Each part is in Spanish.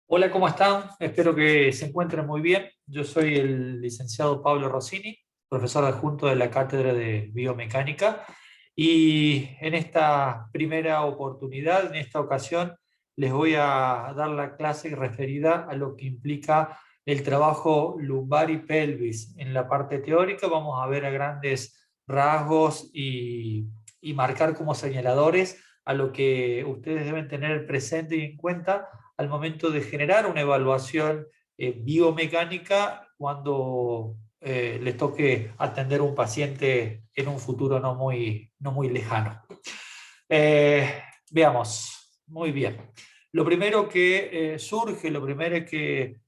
Hola, ¿cómo están? Espero que se encuentren muy bien. Yo soy el licenciado Pablo Rossini, profesor adjunto de la Cátedra de Biomecánica, y en esta primera oportunidad, en esta ocasión, les voy a dar la clase referida a lo que implica el trabajo lumbar y pelvis. En la parte teórica vamos a ver a grandes rasgos y marcar como señaladores a lo que ustedes deben tener presente y en cuenta al momento de generar una evaluación biomecánica cuando les toque atender a un paciente en un futuro no muy lejano. Veamos, muy bien. Lo primero que surge, lo primero que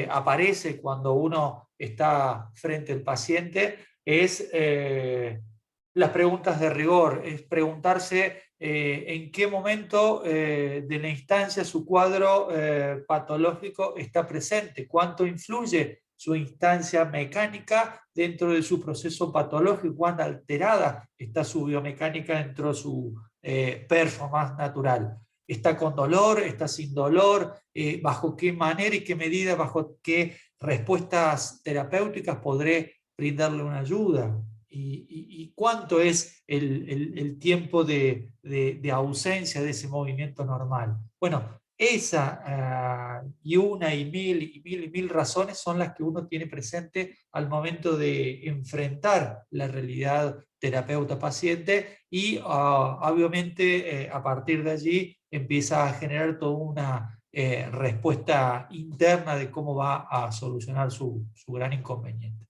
aparece cuando uno está frente al paciente es las preguntas de rigor, es preguntarse en qué momento de la instancia su cuadro patológico está presente, cuánto influye su instancia mecánica dentro de su proceso patológico, cuán alterada está su biomecánica dentro de su performance natural. ¿Está con dolor? ¿Está sin dolor? ¿Bajo qué manera y qué medida, bajo qué respuestas terapéuticas podré brindarle una ayuda? Y cuánto es el tiempo de ausencia de ese movimiento normal? Bueno, esa y una y mil y mil y mil razones son las que uno tiene presente al momento de enfrentar la realidad terapeuta-paciente y obviamente a partir de allí empieza a generar toda una respuesta interna de cómo va a solucionar su gran inconveniente.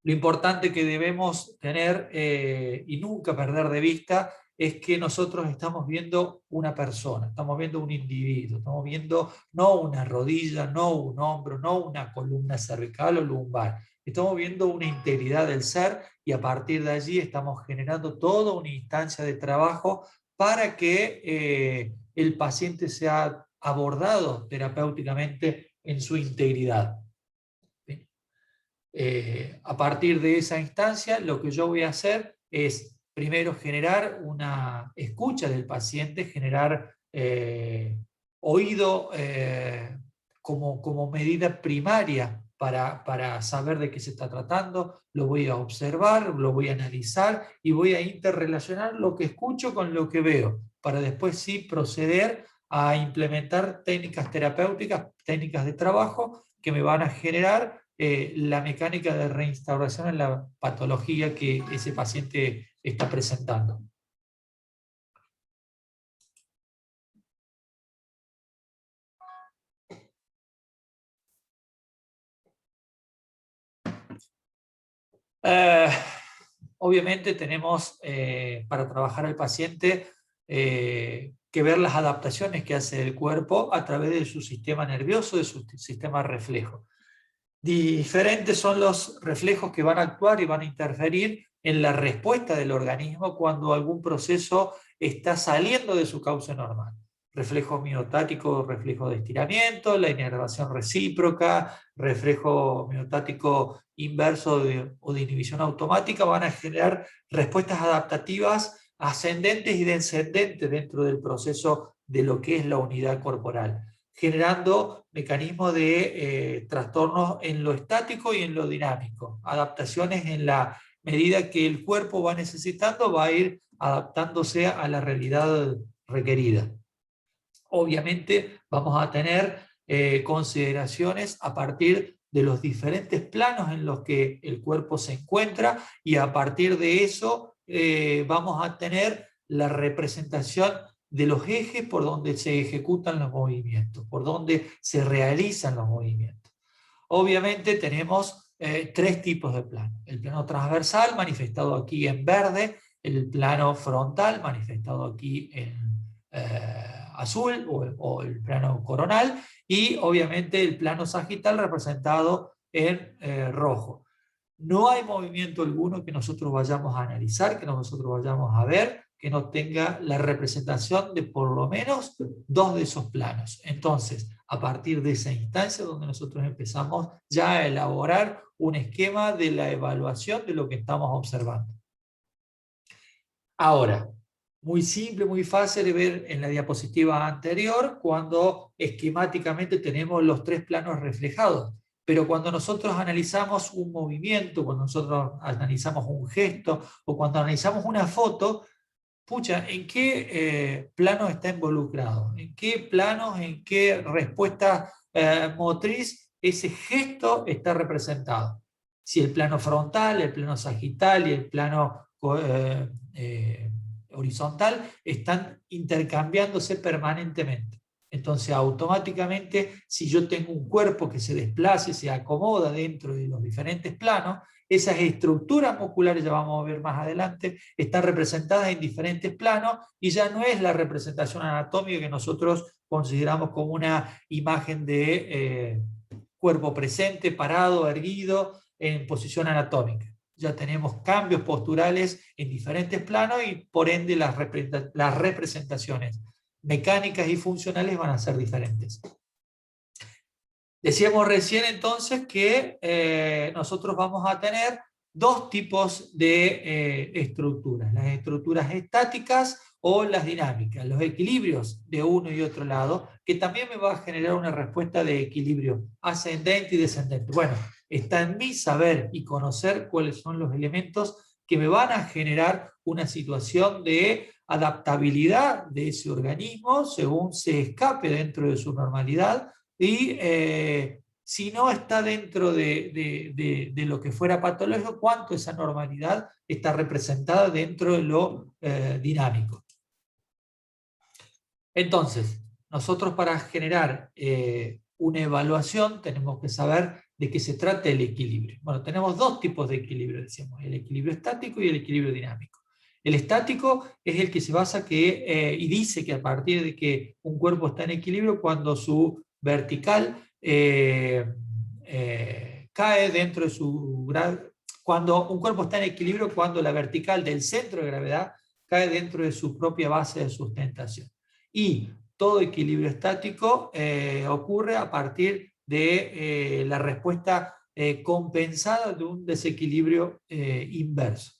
Lo importante que debemos tener y nunca perder de vista es que nosotros estamos viendo una persona, estamos viendo un individuo, estamos viendo no una rodilla, no un hombro, no una columna cervical o lumbar, estamos viendo una integridad del ser y a partir de allí estamos generando toda una instancia de trabajo para que el paciente sea abordado terapéuticamente en su integridad. A partir de esa instancia, lo que yo voy a hacer es primero generar una escucha del paciente, generar oído como medida primaria para saber de qué se está tratando, lo voy a observar, lo voy a analizar y voy a interrelacionar lo que escucho con lo que veo, para después sí proceder a implementar técnicas terapéuticas, técnicas de trabajo que me van a generar la mecánica de reinstauración en la patología que ese paciente está presentando. Eh, Obviamente tenemos para trabajar al paciente que ver las adaptaciones que hace el cuerpo a través de su sistema nervioso, de su sistema reflejo. Diferentes son los reflejos que van a actuar y van a interferir en la respuesta del organismo cuando algún proceso está saliendo de su cauce normal. Reflejo miotático, reflejo de estiramiento, la inervación recíproca, reflejo miotático inverso o de inhibición automática van a generar respuestas adaptativas ascendentes y descendentes dentro del proceso de lo que es la unidad corporal, generando mecanismos de trastornos en lo estático y en lo dinámico, adaptaciones en la medida que el cuerpo va necesitando, va a ir adaptándose a la realidad requerida. Obviamente vamos a tener consideraciones a partir de los diferentes planos en los que el cuerpo se encuentra y a partir de eso vamos a tener la representación de los ejes por donde se ejecutan los movimientos, por donde se realizan los movimientos. Obviamente tenemos tres tipos de plano. El plano transversal, manifestado aquí en verde, el plano frontal, manifestado aquí en azul o el plano coronal, y obviamente el plano sagital representado en rojo. No hay movimiento alguno que nosotros vayamos a analizar, que nosotros vayamos a ver, que no tenga la representación de por lo menos dos de esos planos. Entonces, a partir de esa instancia donde nosotros empezamos ya a elaborar un esquema de la evaluación de lo que estamos observando. Ahora, muy simple, muy fácil de ver en la diapositiva anterior, cuando esquemáticamente tenemos los tres planos reflejados. Pero cuando nosotros analizamos un movimiento, cuando nosotros analizamos un gesto, o cuando analizamos una foto, pucha, ¿en qué plano está involucrado? ¿En qué planos, en qué respuesta motriz ese gesto está representado? Si el plano frontal, el plano sagital y el plano eh, horizontal están intercambiándose permanentemente. Entonces, automáticamente, si yo tengo un cuerpo que se desplaza y se acomoda dentro de los diferentes planos, esas estructuras musculares, ya vamos a ver más adelante, están representadas en diferentes planos y ya no es la representación anatómica que nosotros consideramos como una imagen de cuerpo presente, parado, erguido, en posición anatómica. Ya tenemos cambios posturales en diferentes planos y por ende las representaciones mecánicas y funcionales van a ser diferentes. Decíamos recién entonces que nosotros vamos a tener dos tipos de estructuras, las estructuras estáticas o las dinámicas, los equilibrios de uno y otro lado, que también me va a generar una respuesta de equilibrio ascendente y descendente. Bueno, está en mí saber y conocer cuáles son los elementos que me van a generar una situación de adaptabilidad de ese organismo según se escape dentro de su normalidad y si no está dentro de lo que fuera patológico, cuánto esa normalidad está representada dentro de lo dinámico. Entonces, nosotros para generar una evaluación tenemos que saber de qué se trata el equilibrio. Bueno, tenemos dos tipos de equilibrio, decimos, el equilibrio estático y el equilibrio dinámico. El estático es el que se basa y dice que a partir de que un cuerpo está en equilibrio cuando su vertical cae dentro de su gravedad, cuando un cuerpo está en equilibrio cuando la vertical del centro de gravedad cae dentro de su propia base de sustentación. Y todo equilibrio estático ocurre a partir de la respuesta compensada de un desequilibrio inverso.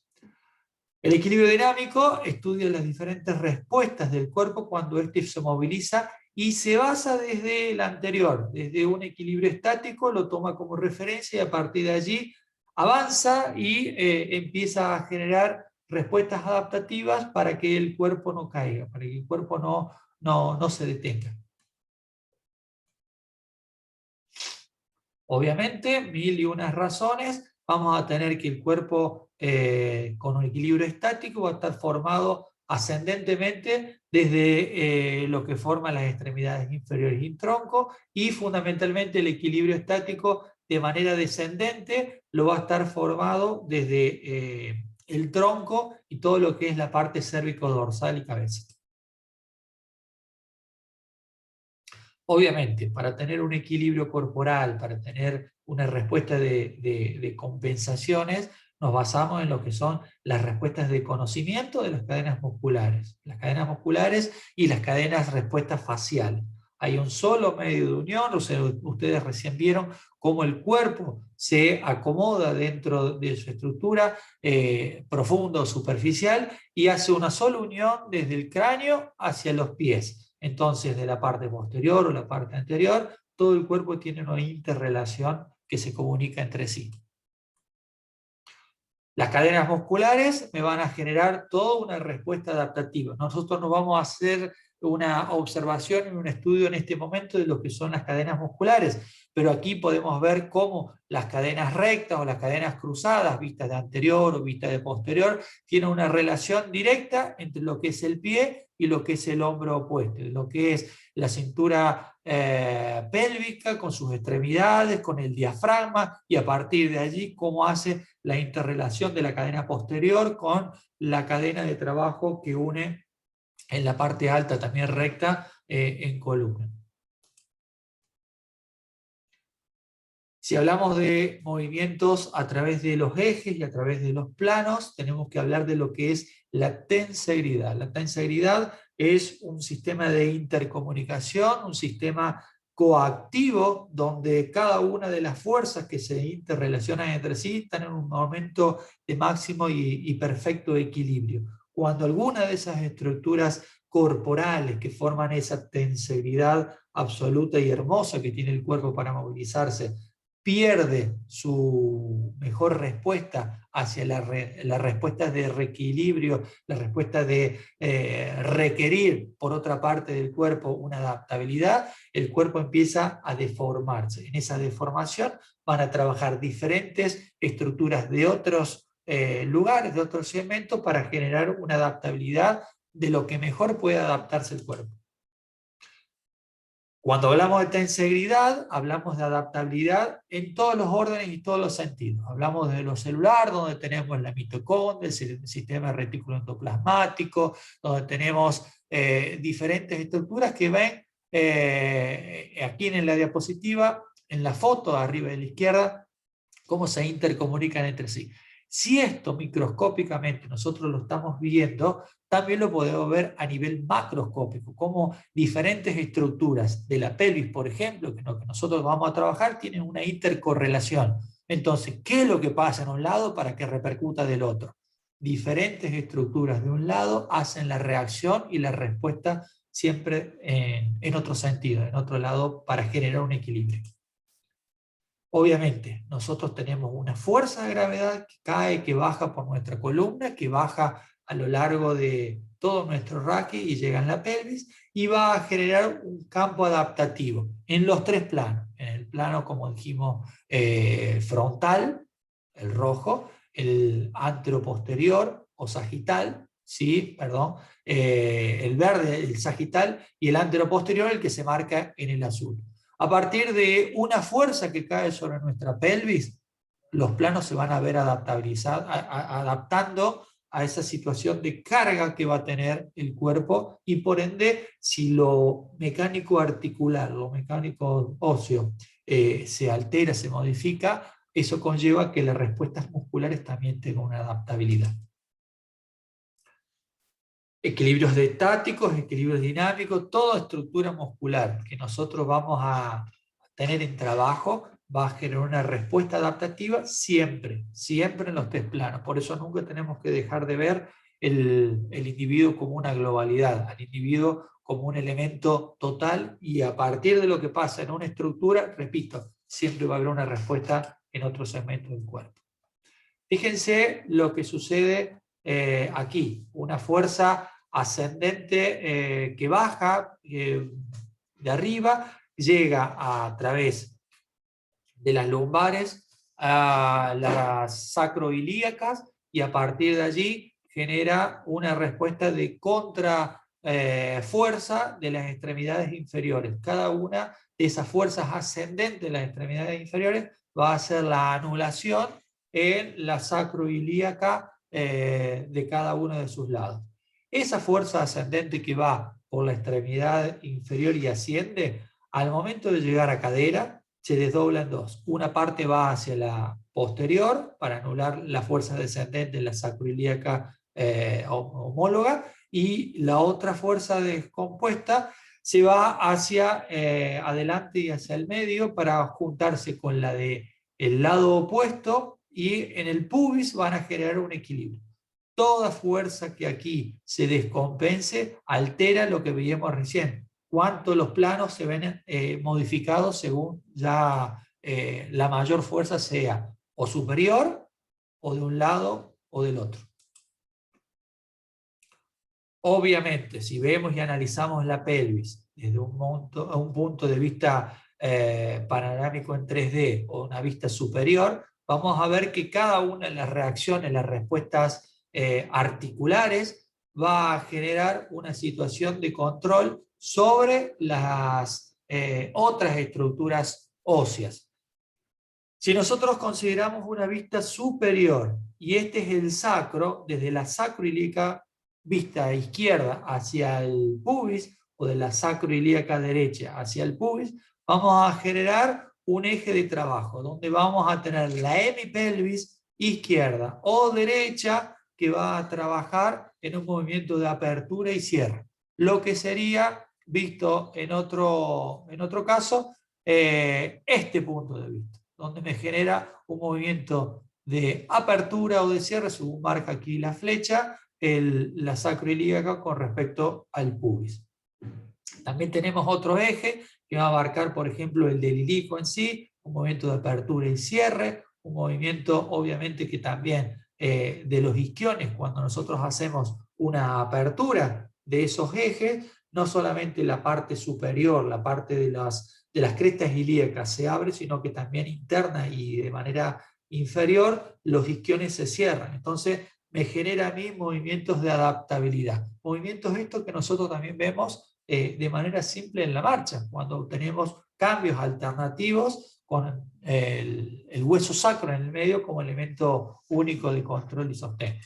El equilibrio dinámico estudia las diferentes respuestas del cuerpo cuando éste se moviliza y se basa desde el anterior, desde un equilibrio estático, lo toma como referencia y a partir de allí avanza y empieza a generar respuestas adaptativas para que el cuerpo no caiga, para que el cuerpo no se detenga. Obviamente, mil y unas razones, vamos a tener que el cuerpo con un equilibrio estático va a estar formado ascendentemente desde lo que forman las extremidades inferiores y el tronco, y fundamentalmente el equilibrio estático de manera descendente lo va a estar formado desde el tronco y todo lo que es la parte cérvico-dorsal y cabeza. Obviamente, para tener un equilibrio corporal, para tener una respuesta de compensaciones, nos basamos en lo que son las respuestas de conocimiento de las cadenas musculares y las cadenas respuestas faciales. Hay un solo medio de unión, o sea, ustedes recién vieron cómo el cuerpo se acomoda dentro de su estructura profunda o superficial y hace una sola unión desde el cráneo hacia los pies. Entonces, de la parte posterior o la parte anterior, todo el cuerpo tiene una interrelación que se comunica entre sí. Las cadenas musculares me van a generar toda una respuesta adaptativa. Nosotros no vamos a hacer una observación y un estudio en este momento de lo que son las cadenas musculares, pero aquí podemos ver cómo las cadenas rectas o las cadenas cruzadas, vistas de anterior o vistas de posterior, tienen una relación directa entre lo que es el pie y lo que es el hombro opuesto, lo que es la cintura pélvica con sus extremidades, con el diafragma, y a partir de allí cómo hace la interrelación de la cadena posterior con la cadena de trabajo que une en la parte alta, también recta, en columna. Si hablamos de movimientos a través de los ejes y a través de los planos, tenemos que hablar de lo que es la tensegridad. La tensegridad es un sistema de intercomunicación, un sistema coactivo, donde cada una de las fuerzas que se interrelacionan entre sí están en un momento de máximo y perfecto equilibrio. Cuando alguna de esas estructuras corporales que forman esa tensegridad absoluta y hermosa que tiene el cuerpo para movilizarse, pierde su mejor respuesta hacia la respuesta de reequilibrio, la respuesta de requerir por otra parte del cuerpo una adaptabilidad, el cuerpo empieza a deformarse. En esa deformación van a trabajar diferentes estructuras de otros lugares, de otros segmentos, para generar una adaptabilidad de lo que mejor puede adaptarse el cuerpo. Cuando hablamos de tensegridad, hablamos de adaptabilidad en todos los órdenes y todos los sentidos. Hablamos de lo celular, donde tenemos la mitocondria, el sistema retículo endoplasmático, donde tenemos diferentes estructuras que ven aquí en la diapositiva, en la foto arriba de la izquierda, cómo se intercomunican entre sí. Si esto microscópicamente nosotros lo estamos viendo, también lo podemos ver a nivel macroscópico, como diferentes estructuras de la pelvis, por ejemplo, que nosotros vamos a trabajar, tienen una intercorrelación. Entonces, ¿qué es lo que pasa en un lado para que repercuta del otro? Diferentes estructuras de un lado hacen la reacción y la respuesta siempre en otro sentido, en otro lado, para generar un equilibrio. Obviamente, nosotros tenemos una fuerza de gravedad que cae, que baja por nuestra columna, que baja a lo largo de todo nuestro raquis y llega en la pelvis, y va a generar un campo adaptativo en los tres planos. En el plano, como dijimos, frontal, el rojo, el anteroposterior o sagital, ¿sí? Perdón, el verde, el sagital, y el anteroposterior, el que se marca en el azul. A partir de una fuerza que cae sobre nuestra pelvis, los planos se van a ver adaptando a esa situación de carga que va a tener el cuerpo, y por ende, si lo mecánico articular, lo mecánico óseo se altera, se modifica, eso conlleva que las respuestas musculares también tengan una adaptabilidad. Equilibrios estáticos, equilibrios dinámicos, toda estructura muscular que nosotros vamos a tener en trabajo va a generar una respuesta adaptativa siempre, siempre en los tres planos. Por eso nunca tenemos que dejar de ver el individuo como una globalidad, al individuo como un elemento total, y a partir de lo que pasa en una estructura, repito, siempre va a haber una respuesta en otro segmento del cuerpo. Fíjense lo que sucede aquí, una fuerza ascendente que baja de arriba, llega a través de las lumbares a las sacroilíacas, y a partir de allí genera una respuesta de contra fuerza de las extremidades inferiores. Cada una de esas fuerzas ascendentes de las extremidades inferiores va a hacer la anulación en la sacroilíaca de cada uno de sus lados. Esa fuerza ascendente que va por la extremidad inferior y asciende, al momento de llegar a cadera, se desdobla en dos. Una parte va hacia la posterior para anular la fuerza descendente en la sacroilíaca homóloga, y la otra fuerza descompuesta se va hacia adelante y hacia el medio para juntarse con la del lado opuesto, y en el pubis van a generar un equilibrio. Toda fuerza que aquí se descompense altera lo que veíamos recién, cuánto los planos se ven modificados según ya la mayor fuerza sea o superior, o de un lado o del otro. Obviamente, si vemos y analizamos la pelvis desde un punto de vista panorámico en 3D o una vista superior, vamos a ver que cada una de las reacciones, las respuestas articulares, va a generar una situación de control sobre las otras estructuras óseas. Si nosotros consideramos una vista superior, y este es el sacro, desde la sacroilíaca vista izquierda hacia el pubis, o de la sacroilíaca derecha hacia el pubis, vamos a generar un eje de trabajo, donde vamos a tener la hemipelvis izquierda o derecha, que va a trabajar en un movimiento de apertura y cierre. Lo que sería, visto en otro caso, este punto de vista, donde me genera un movimiento de apertura o de cierre, según marca aquí la flecha, la sacroilíaca con respecto al pubis. También tenemos otro eje que va a abarcar, por ejemplo, el del ilíaco en sí, un movimiento de apertura y cierre, un movimiento obviamente que también de los isquiones, cuando nosotros hacemos una apertura de esos ejes, no solamente la parte superior, la parte de las crestas ilíacas se abre, sino que también interna y de manera inferior, los isquiones se cierran. Entonces, me genera a mí movimientos de adaptabilidad. Movimientos estos que nosotros también vemos de manera simple en la marcha, cuando tenemos cambios alternativos con el hueso sacro en el medio como elemento único de control y sostén.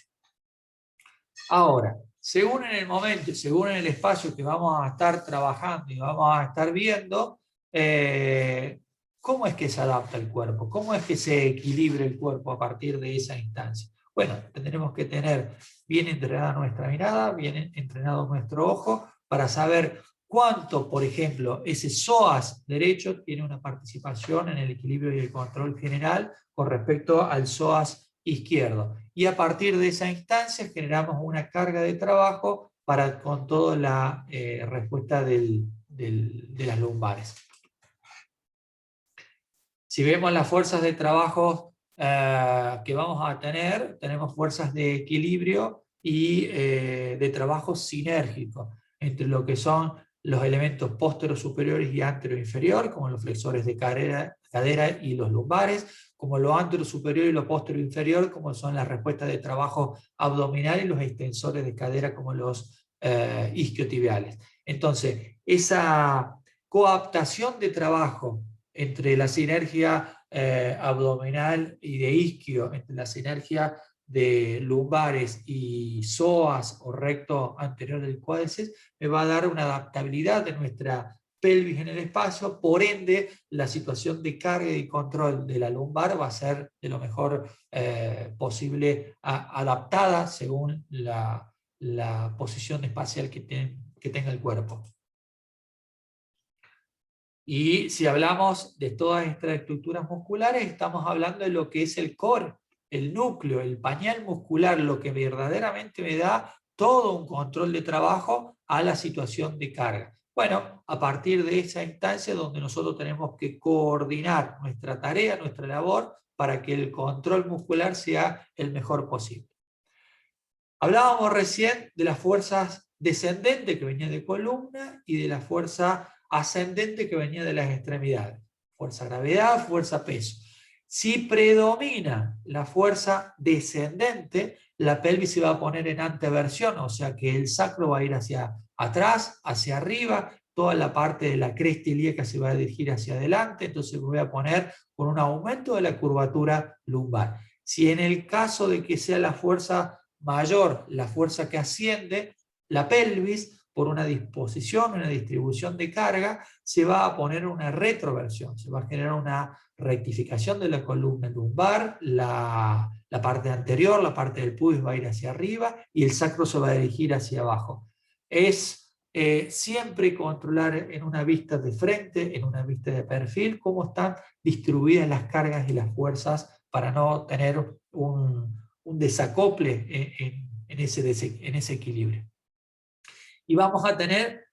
Ahora, según en el momento, según en el espacio que vamos a estar trabajando y vamos a estar viendo, ¿cómo es que se adapta el cuerpo? ¿Cómo es que se equilibra el cuerpo a partir de esa instancia? Bueno, tendremos que tener bien entrenada nuestra mirada, bien entrenado nuestro ojo, para saber cuánto, por ejemplo, ese psoas derecho tiene una participación en el equilibrio y el control general con respecto al psoas izquierdo. Y a partir de esa instancia generamos una carga de trabajo con toda la respuesta de las lumbares. Si vemos las fuerzas de trabajo que vamos a tener, tenemos fuerzas de equilibrio y de trabajo sinérgico entre lo que son los elementos póstero superiores y antero inferior, como los flexores de cadera y los lumbares, como lo antero superior y lo póstero inferior, como son las respuestas de trabajo abdominal y los extensores de cadera, como los isquiotibiales. Entonces, esa coaptación de trabajo entre la sinergia abdominal y de isquio, entre la sinergia de lumbares y psoas o recto anterior del cuádriceps, me va a dar una adaptabilidad de nuestra pelvis en el espacio, por ende la situación de carga y control de la lumbar va a ser de lo mejor posible adaptada según la posición espacial que tenga el cuerpo. Y si hablamos de todas estas estructuras musculares, estamos hablando de lo que es el core, el núcleo, el pañal muscular, lo que verdaderamente me da todo un control de trabajo a la situación de carga. Bueno, a partir de esa instancia donde nosotros tenemos que coordinar nuestra tarea, nuestra labor, para que el control muscular sea el mejor posible. Hablábamos recién de las fuerzas descendentes que venían de columna y de la fuerza ascendente que venía de las extremidades. Fuerza gravedad, fuerza peso. Si predomina la fuerza descendente, la pelvis se va a poner en anteversión, o sea que el sacro va a ir hacia atrás, hacia arriba, toda la parte de la cresta ilíaca se va a dirigir hacia adelante, entonces me voy a poner con un aumento de la curvatura lumbar. Si en el caso de que sea la fuerza mayor, la fuerza que asciende, la pelvis, por una disposición, una distribución de carga, se va a poner una retroversión, se va a generar una rectificación de la columna lumbar, la parte anterior, la parte del pubis va a ir hacia arriba y el sacro se va a dirigir hacia abajo. Es siempre controlar en una vista de frente, en una vista de perfil, cómo están distribuidas las cargas y las fuerzas para no tener un desacople en ese equilibrio. Y vamos a tener,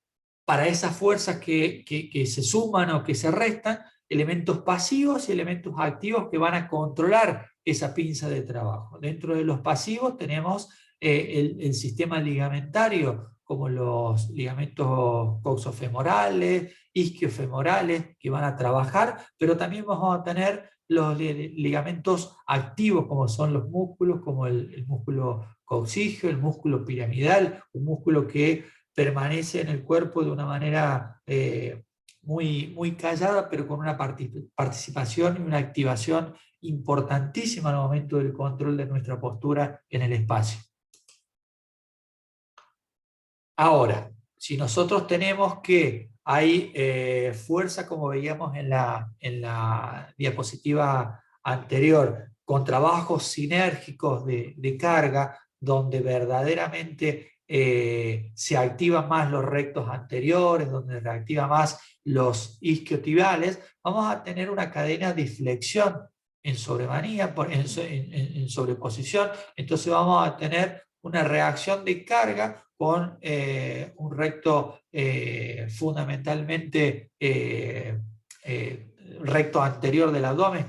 para esas fuerzas que se suman o que se restan, elementos pasivos y elementos activos que van a controlar esa pinza de trabajo. Dentro de los pasivos tenemos el sistema ligamentario, como los ligamentos coxofemorales, isquiofemorales, que van a trabajar, pero también vamos a tener los ligamentos activos, como son los músculos, como el músculo coxígeo, el músculo piramidal, un músculo que permanece en el cuerpo de una manera muy callada, pero con una participación y una activación importantísima al momento del control de nuestra postura en el espacio. Ahora, si nosotros tenemos que hay fuerza, como veíamos en la diapositiva anterior, con trabajos sinérgicos de carga, donde verdaderamente se activan más los rectos anteriores, donde se activan más los isquiotibiales, vamos a tener una cadena de flexión en sobremanía, en sobreposición, entonces vamos a tener una reacción de carga con un recto fundamentalmente recto anterior del abdomen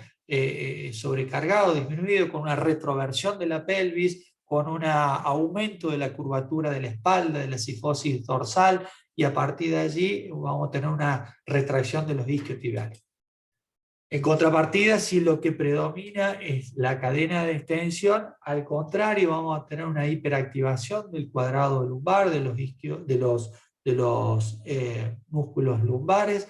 sobrecargado, disminuido, con una retroversión de la pelvis, con un aumento de la curvatura de la espalda, de la cifosis dorsal, y a partir de allí vamos a tener una retracción de los isquiotibiales. En contrapartida, si lo que predomina es la cadena de extensión, al contrario, vamos a tener una hiperactivación del cuadrado lumbar, de los músculos lumbares,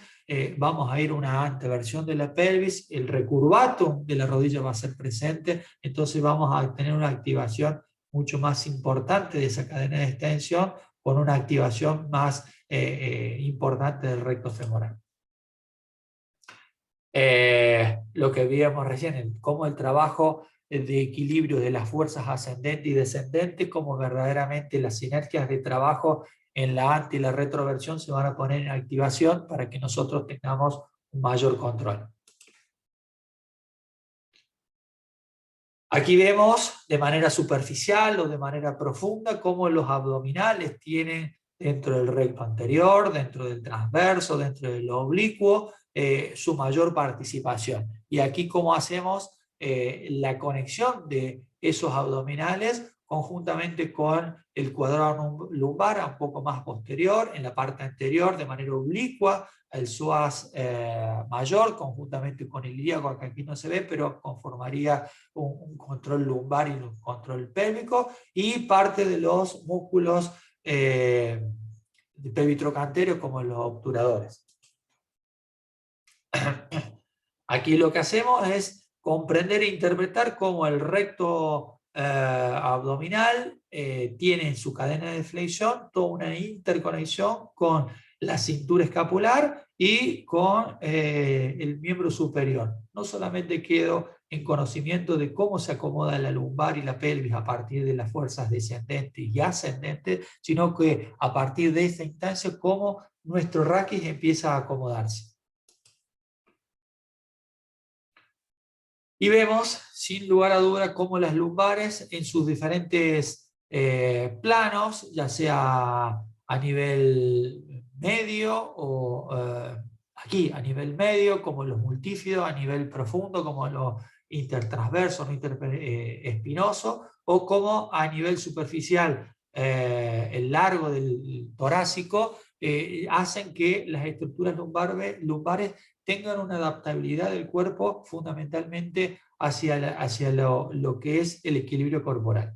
vamos a ir a una anteversión de la pelvis, el recurvatum de la rodilla va a ser presente, entonces vamos a tener una activación mucho más importante de esa cadena de extensión, con una activación más importante del recto femoral. Lo que vimos recién, cómo el trabajo de equilibrio de las fuerzas ascendentes y descendentes, cómo verdaderamente las sinergias de trabajo en la anti y la retroversión se van a poner en activación para que nosotros tengamos un mayor control. Aquí vemos de manera superficial o de manera profunda cómo los abdominales tienen dentro del recto anterior, dentro del transverso, dentro del oblicuo, su mayor participación. Y aquí cómo hacemos la conexión de esos abdominales conjuntamente con el cuadrado lumbar un poco más posterior, en la parte anterior de manera oblicua, el psoas mayor conjuntamente con el ilíaco, que aquí no se ve, pero conformaría un control lumbar y un control pélvico, y parte de los músculos pelvitrocanteros como los obturadores. Aquí lo que hacemos es comprender e interpretar cómo el recto abdominal tiene en su cadena de flexión toda una interconexión con la cintura escapular y con el miembro superior. No solamente quedo en conocimiento de cómo se acomoda la lumbar y la pelvis a partir de las fuerzas descendentes y ascendentes, sino que a partir de esta instancia cómo nuestro raquis empieza a acomodarse. Y vemos, sin lugar a duda, cómo las lumbares en sus diferentes planos, ya sea a nivel medio o aquí a nivel medio, como los multífidos, a nivel profundo, como los intertransversos, interespinosos, o como a nivel superficial, el largo del torácico, hacen que las estructuras lumbares tengan una adaptabilidad del cuerpo fundamentalmente hacia lo que es el equilibrio corporal.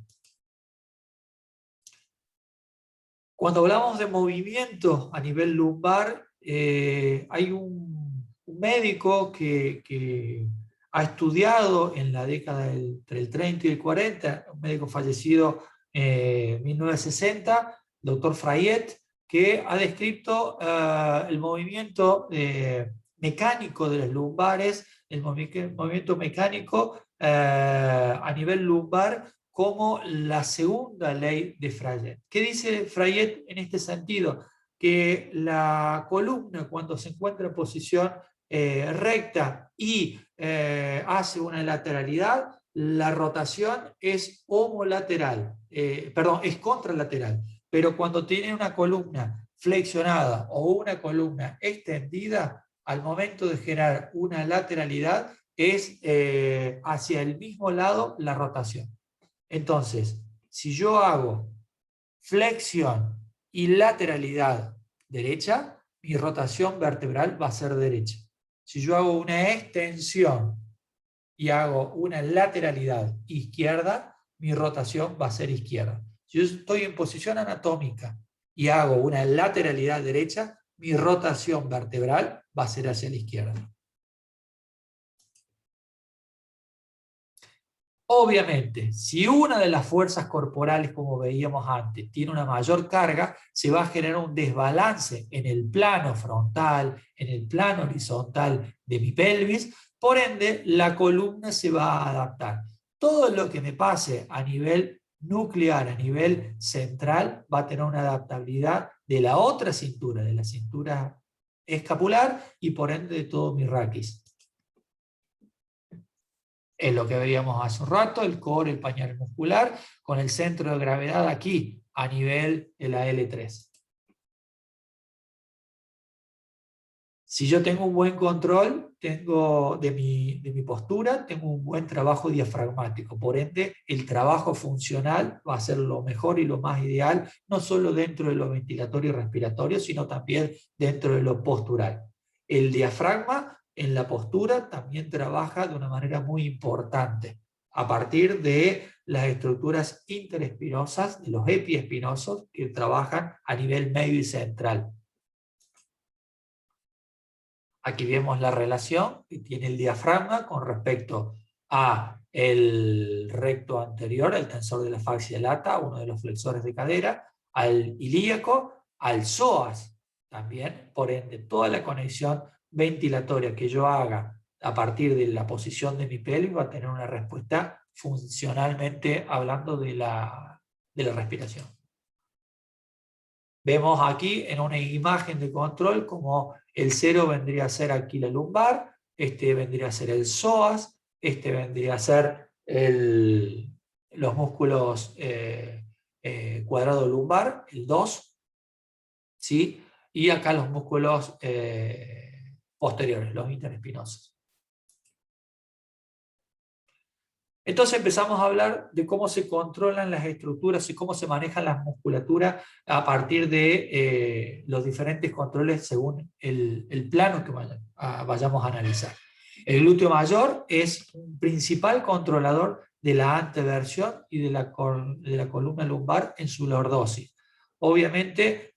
Cuando hablamos de movimiento a nivel lumbar, hay un médico que ha estudiado en la década entre el 30 y el 40, un médico fallecido en 1960, doctor Frayet, que ha descrito el movimiento mecánico de las lumbares, el movimiento mecánico a nivel lumbar como la segunda ley de Frayet. ¿Qué dice Frayet en este sentido? Que la columna, cuando se encuentra en posición recta y hace una lateralidad, la rotación es homolateral, es contralateral, pero cuando tiene una columna flexionada o una columna extendida, al momento de generar una lateralidad es hacia el mismo lado la rotación. Entonces, si yo hago flexión y lateralidad derecha, mi rotación vertebral va a ser derecha. Si yo hago una extensión y hago una lateralidad izquierda, mi rotación va a ser izquierda. Si yo estoy en posición anatómica y hago una lateralidad derecha, mi rotación vertebral va a ser hacia la izquierda. Obviamente, si una de las fuerzas corporales, como veíamos antes, tiene una mayor carga, se va a generar un desbalance en el plano frontal, en el plano horizontal de mi pelvis, por ende la columna se va a adaptar. Todo lo que me pase a nivel nuclear, a nivel central, va a tener una adaptabilidad de la otra cintura, de la cintura escapular y por ende de todo mi raquis. Es lo que veíamos hace un rato, el core, el pañal muscular, con el centro de gravedad aquí, a nivel de la L3. Si yo tengo un buen control de mi postura, tengo un buen trabajo diafragmático. Por ende, el trabajo funcional va a ser lo mejor y lo más ideal, no solo dentro de lo ventilatorio y respiratorio, sino también dentro de lo postural. El diafragma en la postura también trabaja de una manera muy importante, a partir de las estructuras interespinosas, de los epiespinosos, que trabajan a nivel medio y central. Aquí vemos la relación que tiene el diafragma con respecto a el recto anterior, el tensor de la fascia lata, uno de los flexores de cadera, al ilíaco, al psoas también. Por ende, toda la conexión ventilatoria que yo haga a partir de la posición de mi pelvis va a tener una respuesta funcionalmente hablando de la respiración. Vemos aquí en una imagen de control como el 0 vendría a ser aquí la lumbar, este vendría a ser el psoas, este vendría a ser los músculos cuadrado lumbar, el 2, ¿sí? Y acá los músculos posteriores, los interespinosos. Entonces empezamos a hablar de cómo se controlan las estructuras y cómo se manejan las musculaturas a partir de los diferentes controles según el plano que vayamos a analizar. El glúteo mayor es un principal controlador de la anteversión y de la columna lumbar en su lordosis. Obviamente,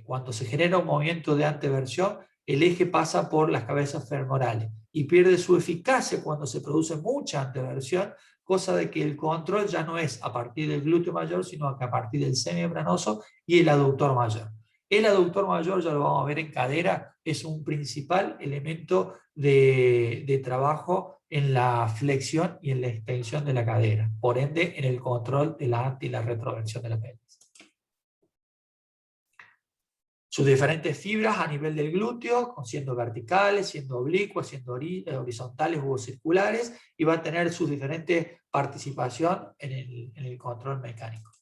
cuando se genera un movimiento de anteversión, el eje pasa por las cabezas femorales y pierde su eficacia cuando se produce mucha anteversión, cosa de que el control ya no es a partir del glúteo mayor, sino que a partir del semimembranoso y el aductor mayor. El aductor mayor, ya lo vamos a ver en cadera, es un principal elemento de trabajo en la flexión y en la extensión de la cadera, por ende en el control de la anti y la retroversión de la pelvis. Sus diferentes fibras a nivel del glúteo, siendo verticales, siendo oblicuas, siendo horizontales o circulares, y va a tener su diferente participación en el control mecánico.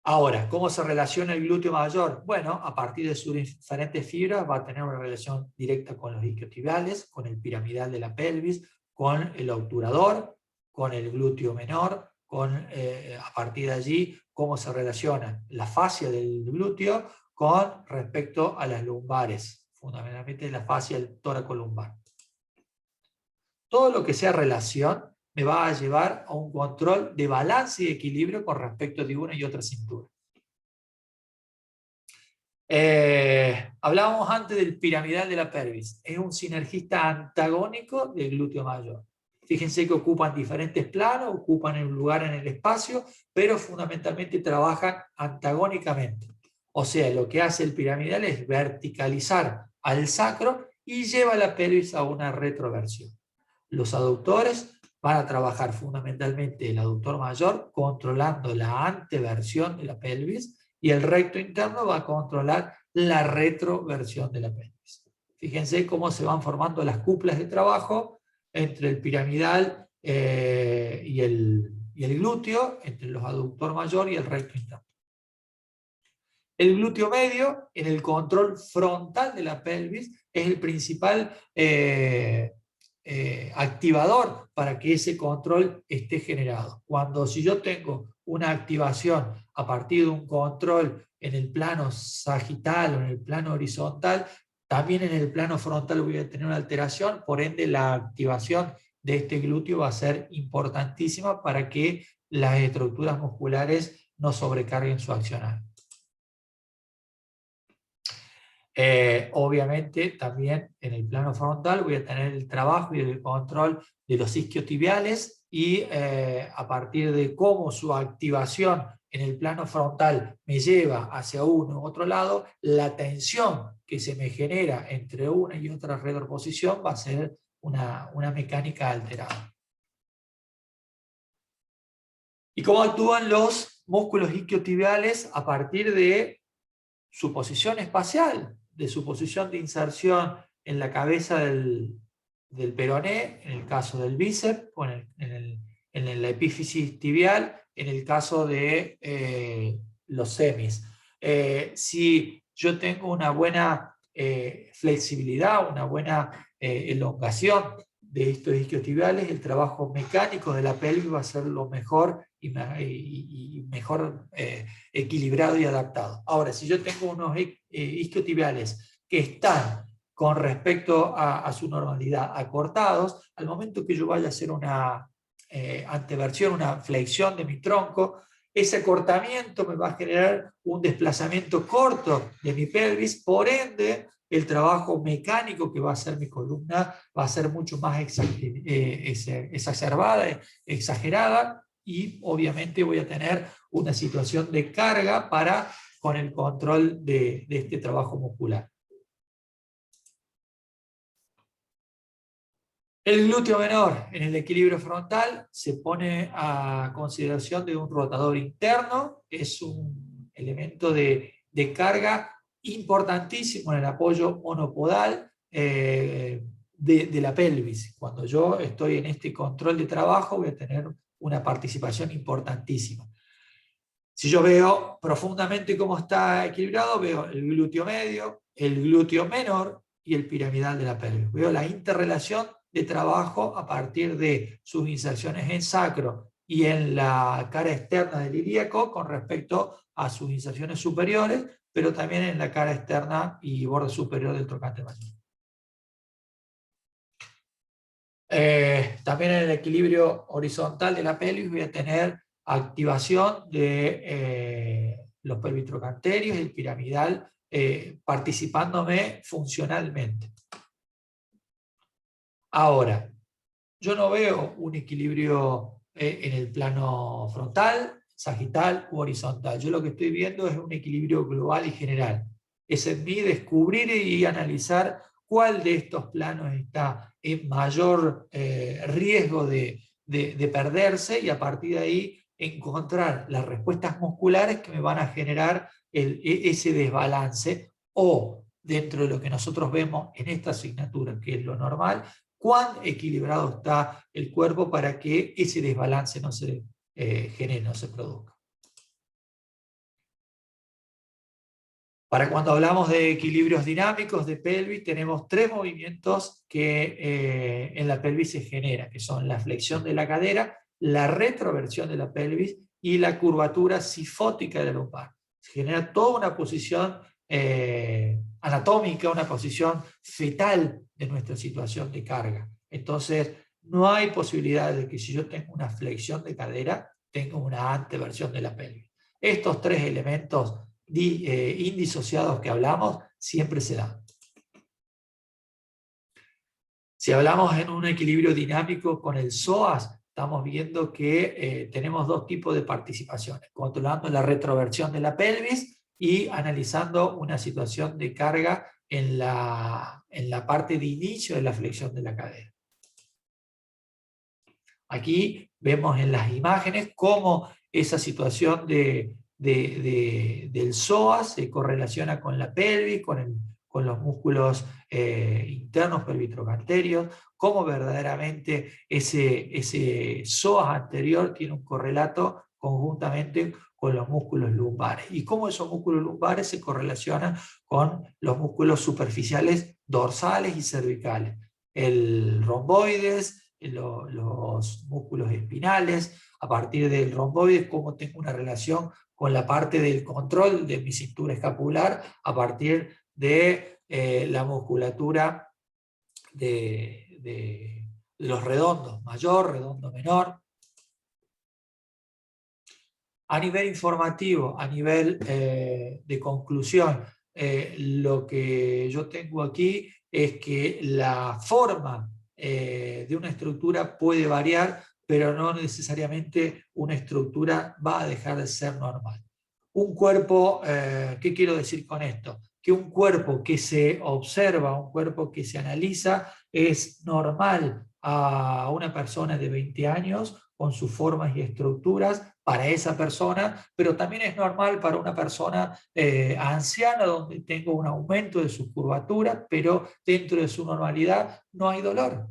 Ahora, ¿cómo se relaciona el glúteo mayor? Bueno, a partir de sus diferentes fibras va a tener una relación directa con los isquiotibiales, con el piramidal de la pelvis, con el obturador, con el glúteo menor, a partir de allí, cómo se relaciona la fascia del glúteo con respecto a las lumbares, fundamentalmente la fascia del tóraco-lumbar. Todo lo que sea relación me va a llevar a un control de balance y equilibrio con respecto de una y otra cintura. Hablábamos antes del piramidal de la pelvis. Es un sinergista antagónico del glúteo mayor. Fíjense que ocupan diferentes planos, ocupan un lugar en el espacio, pero fundamentalmente trabajan antagónicamente. O sea, lo que hace el piramidal es verticalizar al sacro y lleva la pelvis a una retroversión. Los aductores van a trabajar fundamentalmente el aductor mayor controlando la anteversión de la pelvis y el recto interno va a controlar la retroversión de la pelvis. Fíjense cómo se van formando las cuplas de trabajo entre el piramidal y el glúteo, entre los aductor mayor y el recto interno. El glúteo medio, en el control frontal de la pelvis, es el principal activador para que ese control esté generado. Si yo tengo una activación a partir de un control en el plano sagital o en el plano horizontal, también en el plano frontal voy a tener una alteración, por ende la activación de este glúteo va a ser importantísima para que las estructuras musculares no sobrecarguen su accionar. Obviamente también en el plano frontal voy a tener el trabajo y el control de los isquiotibiales y a partir de cómo su activación en el plano frontal me lleva hacia uno u otro lado, la tensión que se me genera entre una y otra retroposición va a ser una mecánica alterada. ¿Y cómo actúan los músculos isquiotibiales a partir de su posición espacial, de su posición de inserción en la cabeza del peroné, en el caso del bíceps, o en la epífisis tibial, en el caso de los semis. Si yo tengo una buena flexibilidad, una buena elongación de estos isquiotibiales, el trabajo mecánico de la pelvis va a ser lo mejor y mejor equilibrado y adaptado. Ahora, si yo tengo unos isquiotibiales que están con respecto a su normalidad acortados, al momento que yo vaya a hacer una anteversión, una flexión de mi tronco, ese acortamiento me va a generar un desplazamiento corto de mi pelvis, por ende el trabajo mecánico que va a hacer mi columna va a ser mucho más exacerbada, exagerada, y obviamente voy a tener una situación de carga con el control de este trabajo muscular. El glúteo menor en el equilibrio frontal se pone a consideración de un rotador interno, es un elemento de carga importantísimo en el apoyo monopodal de la pelvis. Cuando yo estoy en este control de trabajo voy a tener una participación importantísima. Si yo veo profundamente cómo está equilibrado, veo el glúteo medio, el glúteo menor y el piramidal de la pelvis. Veo la interrelación de trabajo a partir de sus inserciones en sacro y en la cara externa del ilíaco con respecto a sus inserciones superiores, pero también en la cara externa y borde superior del trocánter mayor. También en el equilibrio horizontal de la pelvis voy a tener activación de los pelvitrocanterios y el piramidal participándome funcionalmente. Ahora, yo no veo un equilibrio en el plano frontal, sagital u horizontal. Yo lo que estoy viendo es un equilibrio global y general. Es en mí descubrir y analizar cuál de estos planos está en mayor riesgo de perderse, y a partir de ahí encontrar las respuestas musculares que me van a generar ese desbalance, o dentro de lo que nosotros vemos en esta asignatura, que es lo normal, cuán equilibrado está el cuerpo para que ese desbalance no se genere, no se produzca. Para cuando hablamos de equilibrios dinámicos de pelvis, tenemos tres movimientos que en la pelvis se generan, que son la flexión de la cadera, la retroversión de la pelvis y la curvatura sifótica de la lumbar. Se genera toda una posición anatómica, una posición fetal de nuestra situación de carga. Entonces, no hay posibilidad de que si yo tengo una flexión de cadera, tenga una anteversión de la pelvis. Estos tres elementos indisociados que hablamos siempre se dan. Si hablamos en un equilibrio dinámico con el psoas, estamos viendo que tenemos dos tipos de participaciones, controlando la retroversión de la pelvis y analizando una situación de carga en la parte de inicio de la flexión de la cadera. Aquí vemos en las imágenes cómo esa situación del psoas se correlaciona con la pelvis, con los músculos internos pelvitrocanterios, cómo verdaderamente ese psoas anterior tiene un correlato conjuntamente con los músculos lumbares, y cómo esos músculos lumbares se correlacionan con los músculos superficiales dorsales y cervicales, el romboides, los músculos espinales. A partir del romboides, cómo tengo una relación con la parte del control de mi cintura escapular a partir de la musculatura de los redondos, mayor, redondo menor. A nivel informativo, a nivel de conclusión, lo que yo tengo aquí es que la forma de una estructura puede variar, pero no necesariamente una estructura va a dejar de ser normal. Un cuerpo, ¿qué quiero decir con esto? Que un cuerpo que se observa, un cuerpo que se analiza, es normal a una persona de 20 años con sus formas y estructuras, para esa persona, pero también es normal para una persona anciana donde tengo un aumento de su curvatura, pero dentro de su normalidad no hay dolor.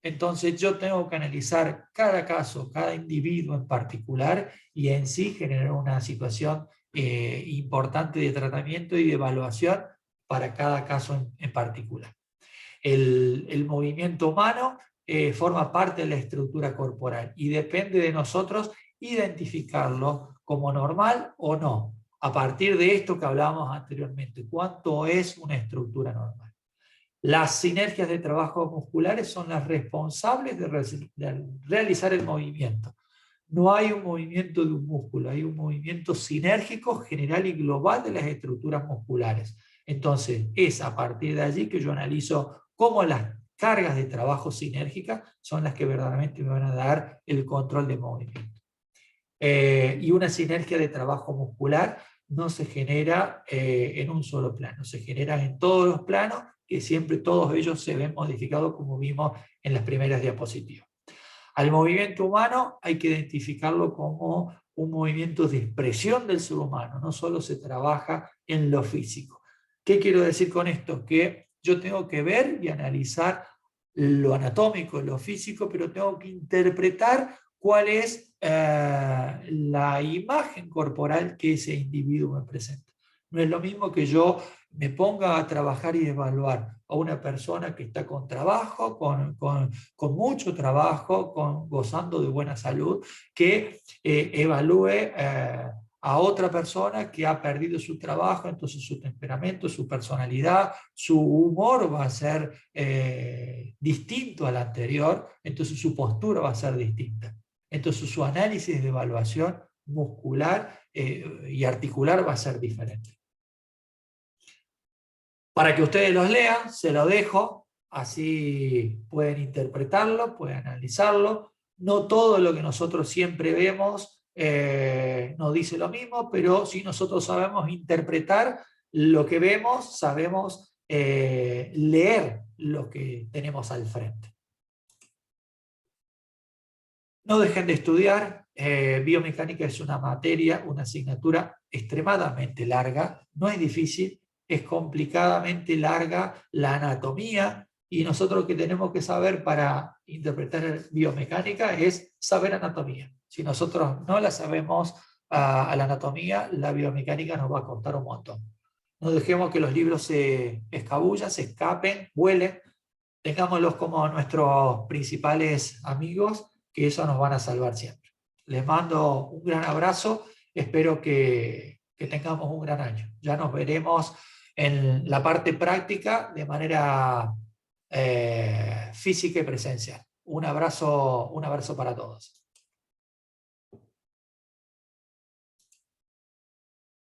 Entonces yo tengo que analizar cada caso, cada individuo en particular y en sí generar una situación importante de tratamiento y de evaluación para cada caso en particular. El movimiento humano forma parte de la estructura corporal y depende de nosotros identificarlo como normal o no, a partir de esto que hablábamos anteriormente, cuánto es una estructura normal. Las sinergias de trabajo musculares son las responsables de realizar el movimiento. No hay un movimiento de un músculo, hay un movimiento sinérgico, general y global de las estructuras musculares. Entonces, es a partir de allí que yo analizo cómo las cargas de trabajo sinérgicas son las que verdaderamente me van a dar el control de movimiento. Y una sinergia de trabajo muscular no se genera en un solo plano, se genera en todos los planos, que siempre todos ellos se ven modificados como vimos en las primeras diapositivas. Al movimiento humano hay que identificarlo como un movimiento de expresión del ser humano, no solo se trabaja en lo físico. ¿Qué quiero decir con esto? Que yo tengo que ver y analizar lo anatómico, lo físico, pero tengo que interpretar cuál es la imagen corporal que ese individuo me presenta. No es lo mismo que yo me ponga a trabajar y evaluar a una persona que está con trabajo, con mucho trabajo, gozando de buena salud, que evalúe a otra persona que ha perdido su trabajo, entonces su temperamento, su personalidad, su humor va a ser distinto al anterior, entonces su postura va a ser distinta. Entonces su análisis de evaluación muscular y articular va a ser diferente. Para que ustedes los lean, se lo dejo, así pueden interpretarlo, pueden analizarlo. No todo lo que nosotros siempre vemos nos dice lo mismo, pero si nosotros sabemos interpretar lo que vemos, sabemos leer lo que tenemos al frente. No dejen de estudiar, biomecánica es una materia, una asignatura extremadamente larga, no es difícil, es complicadamente larga la anatomía y nosotros lo que tenemos que saber para interpretar biomecánica es saber anatomía. Si nosotros no la sabemos a la anatomía, la biomecánica nos va a costar un montón. No dejemos que los libros se escabullan, se escapen, vuelen, tengámoslos como nuestros principales amigos, que eso nos van a salvar siempre. Les mando un gran abrazo, espero que tengamos un gran año. Ya nos veremos en la parte práctica de manera física y presencial. Un abrazo para todos.